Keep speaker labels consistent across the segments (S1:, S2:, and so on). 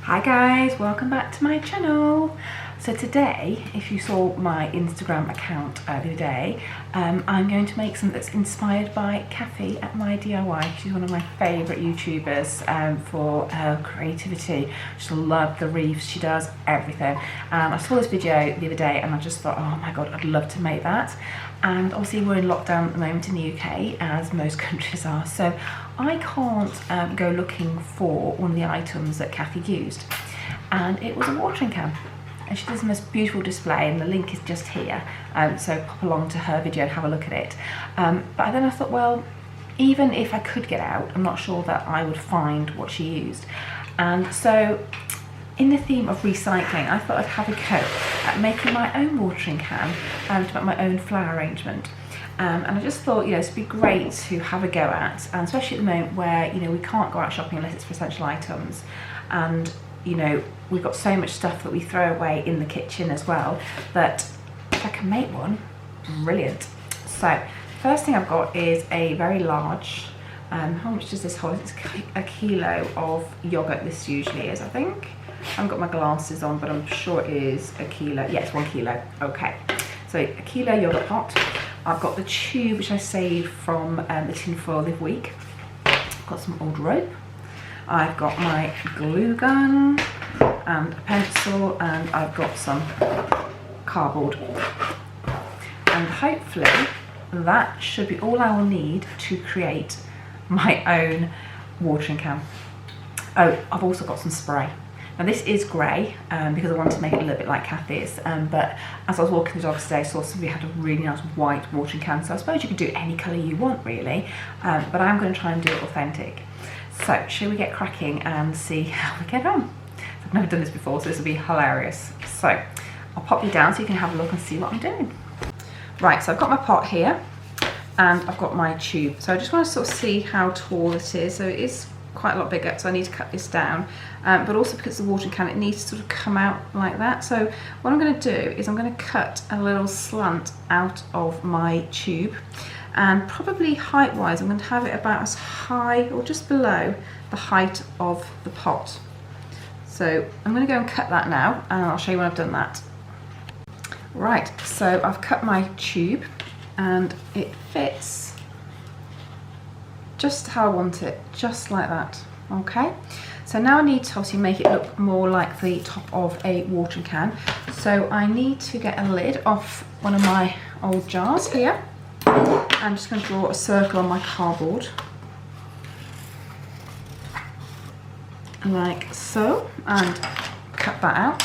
S1: Hi guys, welcome back to my channel. So today, if you saw my Instagram account the other day, I'm going to make something that's inspired by Kathy at My DIY. She's one of my favourite YouTubers for her creativity. I just love the wreaths, she does everything. I saw this video the other day and I just thought, oh my god, I'd love to make that. And obviously we're in lockdown at the moment in the UK, as most countries are, so I can't go looking for one of the items that Kathy used. And it was a watering can. And she does the most beautiful display, and the link is just here, so pop along to her video and have a look at it. But then I thought, well, even if I could get out, I'm not sure that I would find what she used. And so in the theme of recycling, I thought I'd have a go at making my own watering can to make my own flower arrangement. And I just thought, you know, it'd be great to have a go at, and especially at the moment where, you know, we can't go out shopping unless it's for essential items, and you know, we've got so much stuff that we throw away in the kitchen as well, that if I can make one, brilliant. So first thing I've got is a very large, how much does this hold? It's a kilo of yogurt. This usually is, I think. I haven't got my glasses on, but I'm sure it is a kilo. Yeah, it's 1 kilo. Okay, so a kilo yogurt pot. I've got the tube which I saved from the tin foil the other week. I've got some old rope. I've got my glue gun and a pencil, and I've got some cardboard. And hopefully that should be all I will need to create my own watering can. Oh, I've also got some spray. Now this is grey because I wanted to make it a little bit like Kathy's, but as I was walking the dogs today, I saw somebody had a really nice white watering can, so I suppose you could do any colour you want really, but I'm going to try and do it authentic. So shall we get cracking and see how we get on? I've never done this before, so this will be hilarious. So I'll pop you down so you can have a look and see what I'm doing. Right, so I've got my pot here and I've got my tube. So I just want to sort of see how tall it is. So it is quite a lot bigger, so I need to cut this down, but also because it's a watering can, it needs to sort of come out like that. So what I'm going to do is I'm going to cut a little slant out of my tube, and probably height wise I'm going to have it about as high or just below the height of the pot. So I'm going to go and cut that now, and I'll show you when I've done that. Right, so I've cut my tube and it fits just how I want it, just like that. Okay, so now I need to obviously make it look more like the top of a watering can. So I need to get a lid off one of my old jars here. I'm just going to draw a circle on my cardboard, like so, and cut that out.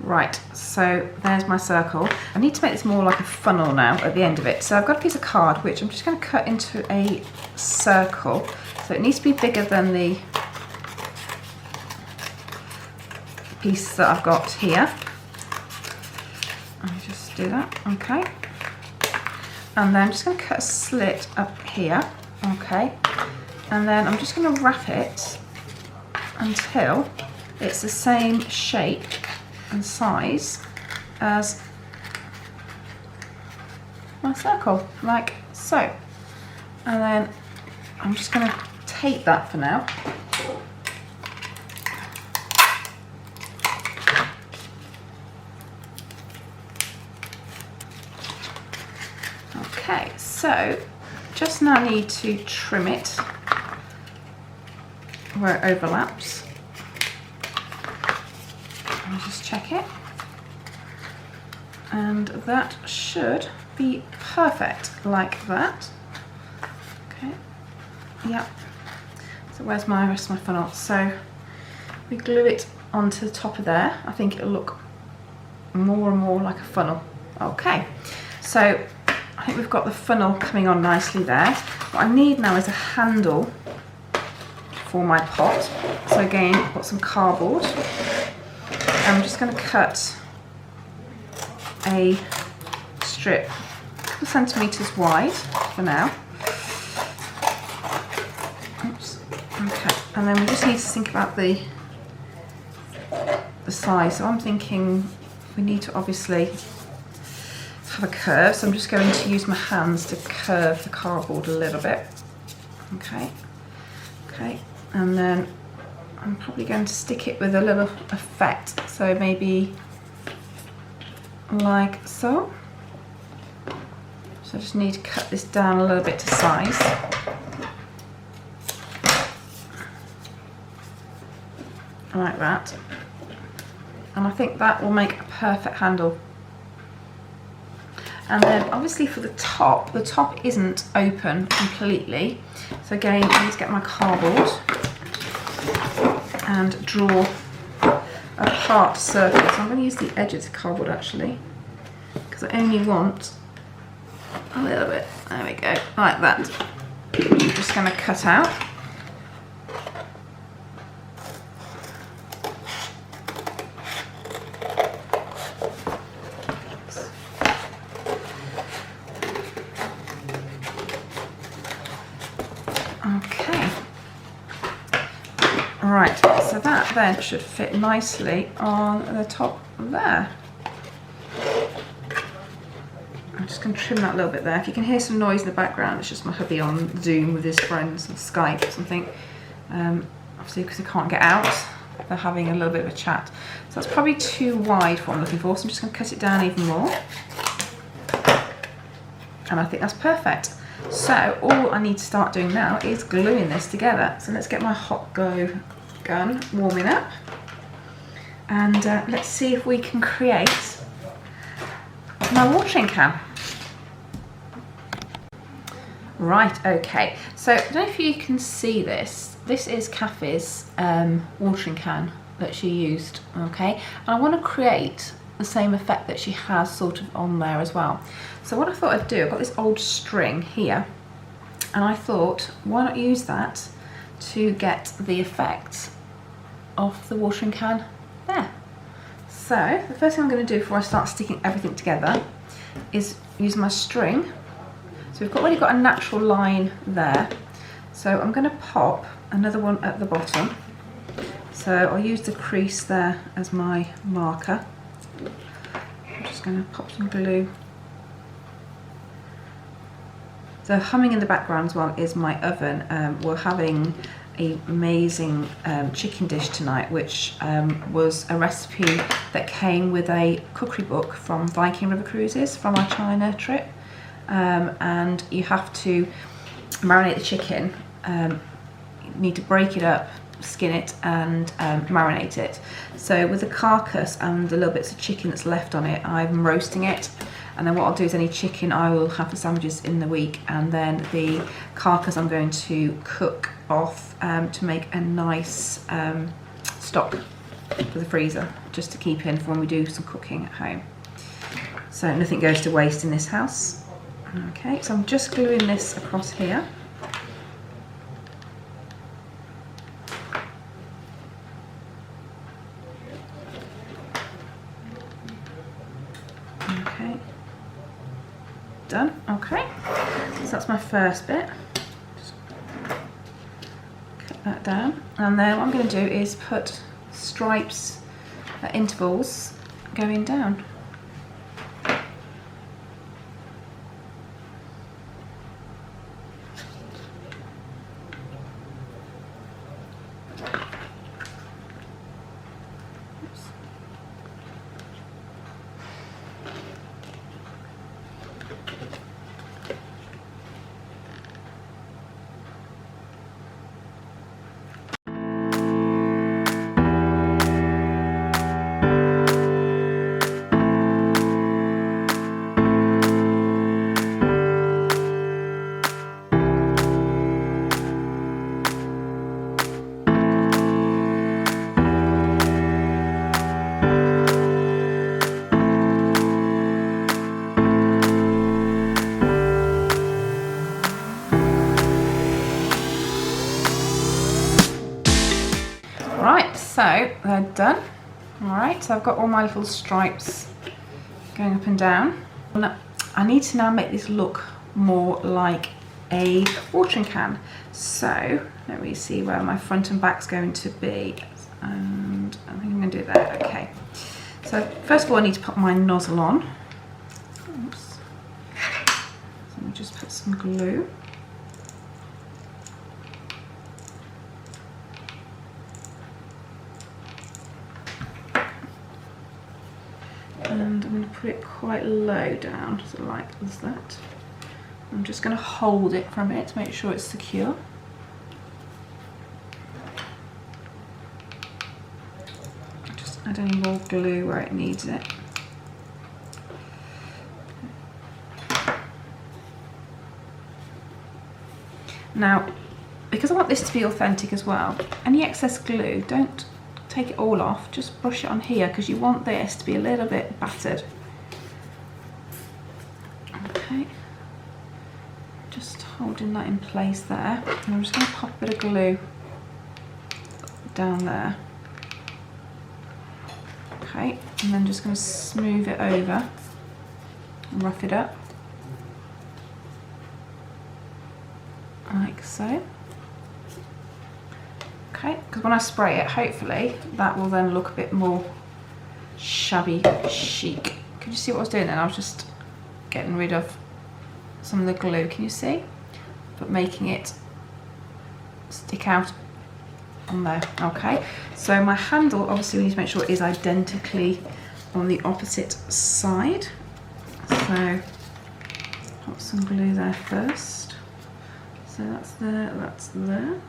S1: Right, so there's my circle. I need to make this more like a funnel now at the end of it. So I've got a piece of card which I'm just going to cut into a circle. So it needs to be bigger than the piece that I've got here. I'll just do that, okay. And then I'm just going to cut a slit up here, okay. And then I'm just going to wrap it until it's the same shape and size as my circle, like so. And then I'm just going to tape that for now. Okay, so just now need to trim it where it overlaps. I'll just check it, and that should be perfect like that. Okay, yep. So where's my rest of my funnel? So we glue it onto the top of there. I think it'll look more and more like a funnel. Okay, so I think we've got the funnel coming on nicely there. What I need now is a handle for my pot. So again, I've got some cardboard. I'm just going to cut a strip a couple of centimetres wide for now. Oops. Okay, and then we just need to think about the size. So I'm thinking we need to obviously have a curve, so I'm just going to use my hands to curve the cardboard a little bit. Okay, Okay, and then I'm probably going to stick it with a little effect, so maybe like so. So I just need to cut this down a little bit to size. Like that. And I think that will make a perfect handle. And then obviously for the top isn't open completely. So again, I need to get my cardboard and draw a heart circle. So I'm going to use the edge of the cardboard actually, because I only want a little bit. There we go, like that. I'm just going to cut out. Okay. Right, so that then should fit nicely on the top there. I'm just going to trim that a little bit there. If you can hear some noise in the background, it's just my hubby on Zoom with his friends, or Skype or something. Obviously because they can't get out, they're having a little bit of a chat. So that's probably too wide for what I'm looking for, so I'm just going to cut it down even more. And I think that's perfect. So all I need to start doing now is gluing this together. So let's get my hot glue gun warming up, and let's see if we can create my watering can. Right, okay, so I don't know if you can see this. This is Kathy's watering can that she used, okay? And I want to create the same effect that she has sort of on there as well. So what I thought I'd do, I've got this old string here, and I thought, why not use that to get the effect of the watering can there. So the first thing I'm going to do before I start sticking everything together is use my string. So we've already got a natural line there. So I'm going to pop another one at the bottom. So I'll use the crease there as my marker. I'm just going to pop some glue. So humming in the background as well is my oven. We're having an amazing chicken dish tonight, which was a recipe that came with a cookery book from Viking River Cruises from our China trip. And you have to marinate the chicken. You need to break it up, skin it, and marinate it. So with the carcass and the little bits of chicken that's left on it, I'm roasting it. And then what I'll do is any chicken I will have for sandwiches in the week, and then the carcass I'm going to cook off to make a nice stock for the freezer, just to keep in for when we do some cooking at home. So nothing goes to waste in this house. Okay, so I'm just gluing this across here. Okay, done. Okay, so that's my first bit. Just cut that down, and then what I'm going to do is put stripes at intervals going down. Right, so they're done. Alright, so I've got all my little stripes going up and down. I need to now make this look more like a watering can. So let me see where my front and back's going to be. And I think I'm going to do that. Okay. So first of all, I need to put my nozzle on. Oops. So let me just put some glue. I'm going to put it quite low down, so like that. I'm just going to hold it for a minute to make sure it's secure. Just add any more glue where it needs it. Now, because I want this to be authentic as well, any excess glue, don't take it all off, just brush it on here because you want this to be a little bit battered. Okay, just holding that in place there, and I'm just going to pop a bit of glue down there. Okay, and then just going to smooth it over and rough it up like so. Okay, because when I spray it, hopefully that will then look a bit more shabby chic. Could you see what I was doing then? I was just getting rid of some of the glue, can you see? But making it stick out on there. Okay, so my handle, obviously we need to make sure it is identically on the opposite side. So put some glue there first. So that's there, that's there.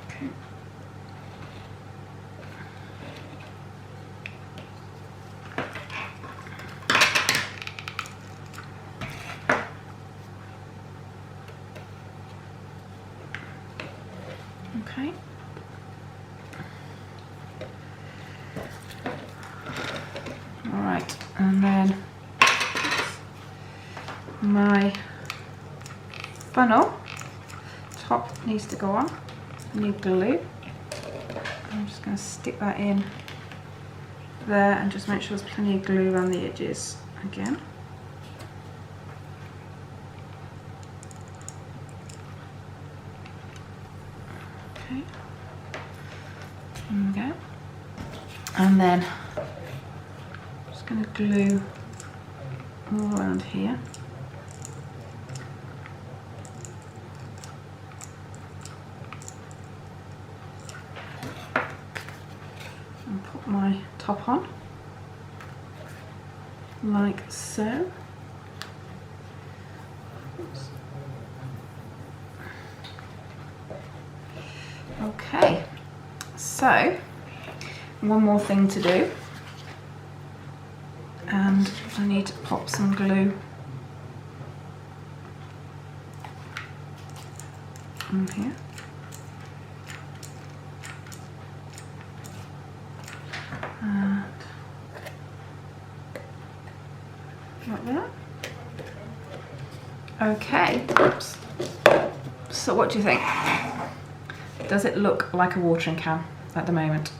S1: Okay. Okay. All right, and then my funnel top needs to go on. I need glue. I'm just going to stick that in there and just make sure there's plenty of glue around the edges again. Okay, there we go. And then I'm just going to glue all around here. And put my top on like so. Oops. Okay, so one more thing to do, and I need to pop some glue on here. And like that. Okay, oops. So what do you think? Does it look like a watering can at the moment?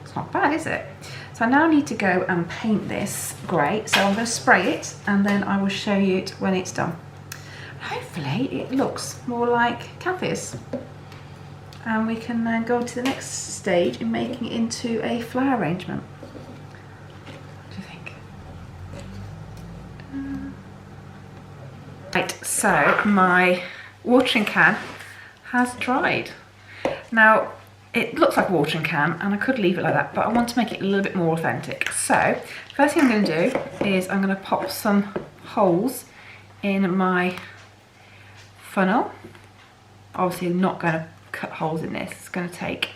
S1: It's not bad, is it? So I now need to go and paint this grey. So I'm going to spray it and then I will show you it when it's done. Hopefully it looks more like Kathy's. And we can then go to the next stage in making it into a flower arrangement. What do you think? Right, so my watering can has dried. Now it looks like a watering can and I could leave it like that, but I want to make it a little bit more authentic. So first thing I'm going to do is I'm going to pop some holes in my funnel. Obviously I'm not going to cut holes in this, it's going to take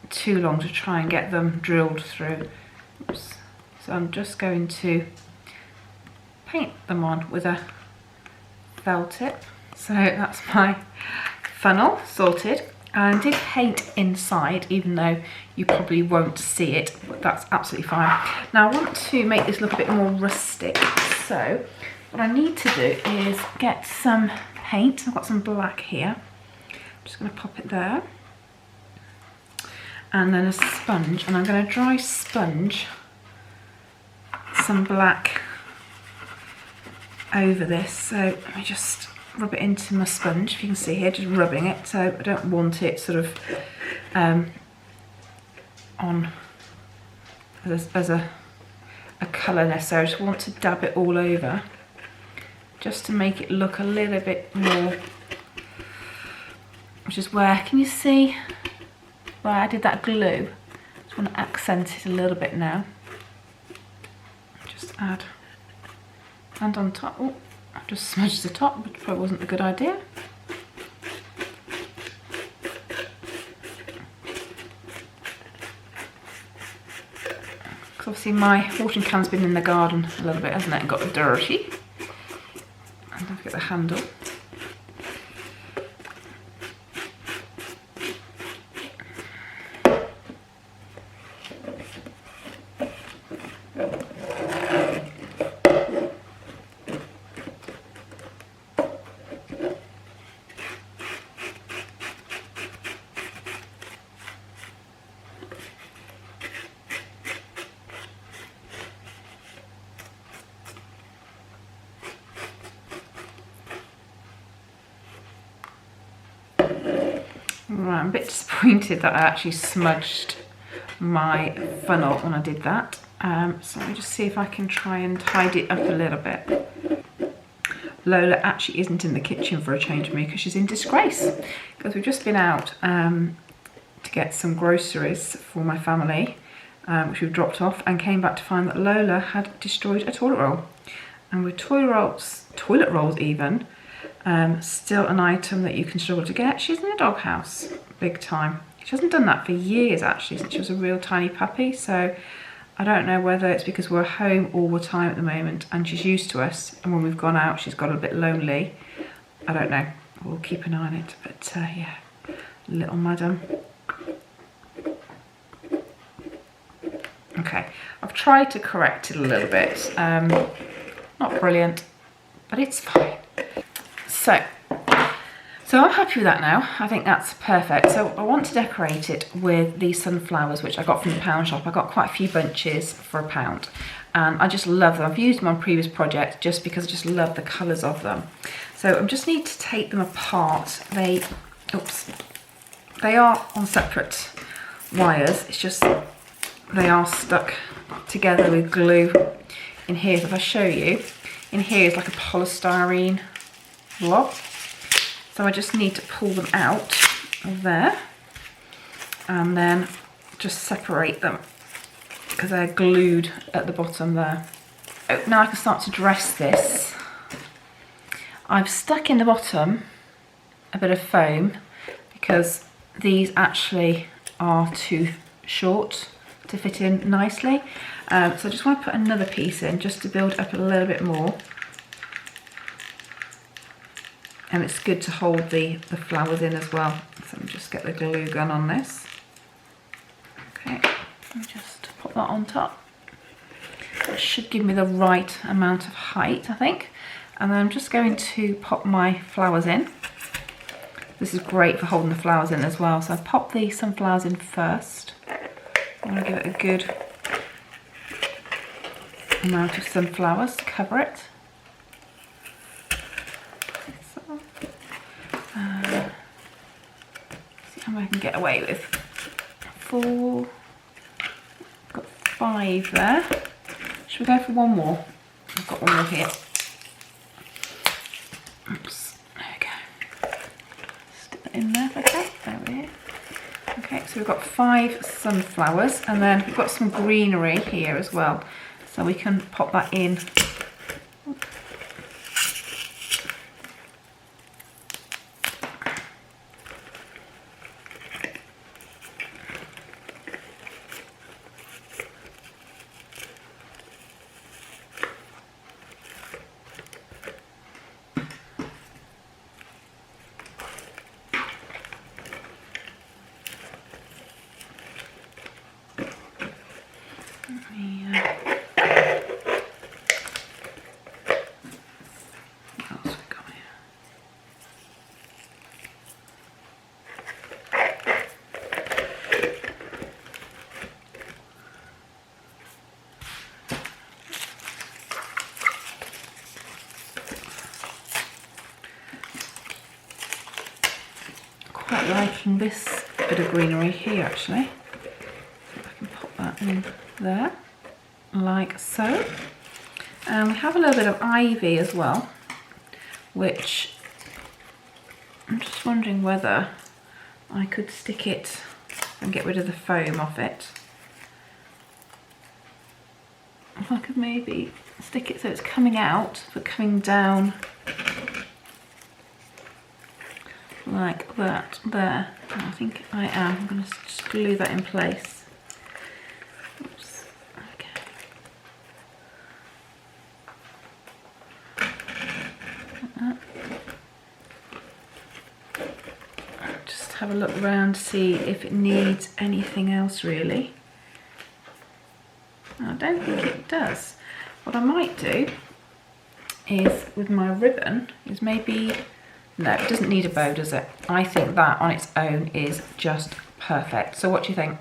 S1: too long to try and get them drilled through. Oops. So I'm just going to paint them on with a felt tip. So that's my funnel sorted. And I did paint inside, even though you probably won't see it, but that's absolutely fine. Now I want to make this look a bit more rustic, so what I need to do is get some paint. I've got some black here. I'm just going to pop it there. And then a sponge, and I'm going to dry sponge some black over this. So let me just rub it into my sponge, if you can see here, just rubbing it. So I don't want it sort of on as a colour necessarily. I just want to dab it all over, just to make it look a little bit more, which is where, can you see? where I added that glue. Just want to accent it a little bit now. Just add, and on top, oh, I've just smudged the top, which probably wasn't a good idea. Because obviously my watering can's been in the garden a little bit, hasn't it, and got dirty. And don't forget the handle. Right, I'm a bit disappointed that I actually smudged my funnel when I did that. So let me just see if I can try and tidy it up a little bit. Lola actually isn't in the kitchen for a change of me because she's in disgrace. Because we've just been out to get some groceries for my family, which we've dropped off, and came back to find that Lola had destroyed a toilet roll. And with toilet rolls even, still an item that you can struggle to get. She's in a doghouse, big time. She hasn't done that for years actually, since she was a real tiny puppy, so I don't know whether it's because we're home all the time at the moment and she's used to us, and when we've gone out she's got a bit lonely. I don't know, we'll keep an eye on it, but yeah, little madam. Okay, I've tried to correct it a little bit, not brilliant, but it's fine. So I'm happy with that now. I think that's perfect. So I want to decorate it with these sunflowers, which I got from the pound shop. I got quite a few bunches for £1, and I just love them. I've used them on previous projects just because I just love the colours of them. So I just need to take them apart. They are on separate wires. It's just they are stuck together with glue in here. So if I show you, in here is like a polystyrene block. So I just need to pull them out of there and then just separate them because they're glued at the bottom there. Oh, now I can start to dress this. I've stuck in the bottom a bit of foam because these actually are too short to fit in nicely. So I just want to put another piece in just to build up a little bit more. And it's good to hold the flowers in as well. So let me just get the glue gun on this. Okay, and just put that on top. That should give me the right amount of height, I think. And then I'm just going to pop my flowers in. This is great for holding the flowers in as well. So I pop the sunflowers in first. I want to give it a good amount of sunflowers to cover it. See how I can get away with 4. Got 5 there. Should we go for one more? I've got one more here. Oops, there we go. Stick that in there if I can. There we go. Okay, so we've got 5 sunflowers, and then we've got some greenery here as well. So we can pop that in. Quite liking this bit of greenery here actually. So I can pop that in there, like so. And we have a little bit of ivy as well, which I'm just wondering whether I could stick it and get rid of the foam off it. If I could maybe stick it so it's coming out, but coming down like that there. I think I am. I'm going to just glue that in place. Oops. Okay. Just have a look around to see if it needs anything else really. I don't think it does. What I might do is with my ribbon is maybe, no, it doesn't need a bow, does it? I think that on its own is just perfect. So what do you think?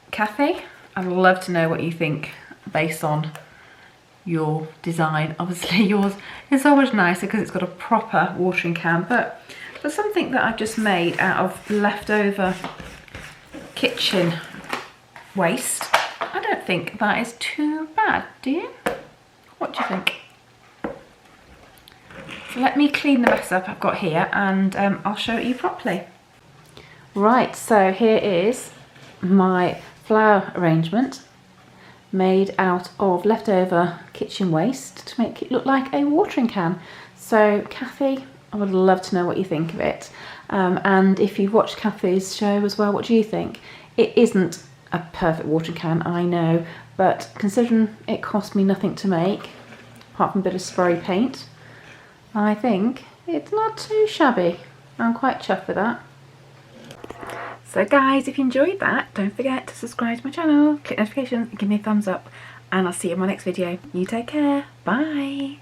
S1: Kathy, I'd love to know what you think based on your design. Obviously yours is so much nicer because it's got a proper watering can, but for something that I've just made out of leftover kitchen waste, I don't think that is too bad, do you? What do you think? So let me clean the mess up I've got here and I'll show it you properly. Right, so here is my flower arrangement made out of leftover kitchen waste to make it look like a watering can. So Kathy, I would love to know what you think of it. And if you've watched Kathy's show as well, what do you think? It isn't a perfect watering can, I know, but considering it cost me nothing to make, apart from a bit of spray paint, I think it's not too shabby. I'm quite chuffed with that. So guys, if you enjoyed that, don't forget to subscribe to my channel, click notifications, and give me a thumbs up, and I'll see you in my next video. You take care, bye!